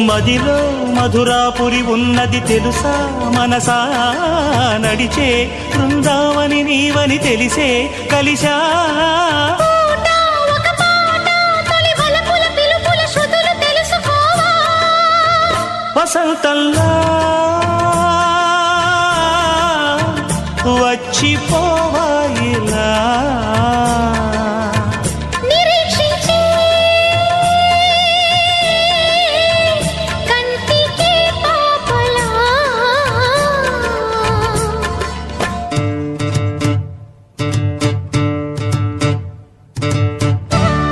మదిలో మధురాపురి ఉన్నది తెలుసా మనసా నడిచే బృందావని నీవని తెలిసే కలిసా వసంతల్లా వచ్చిపో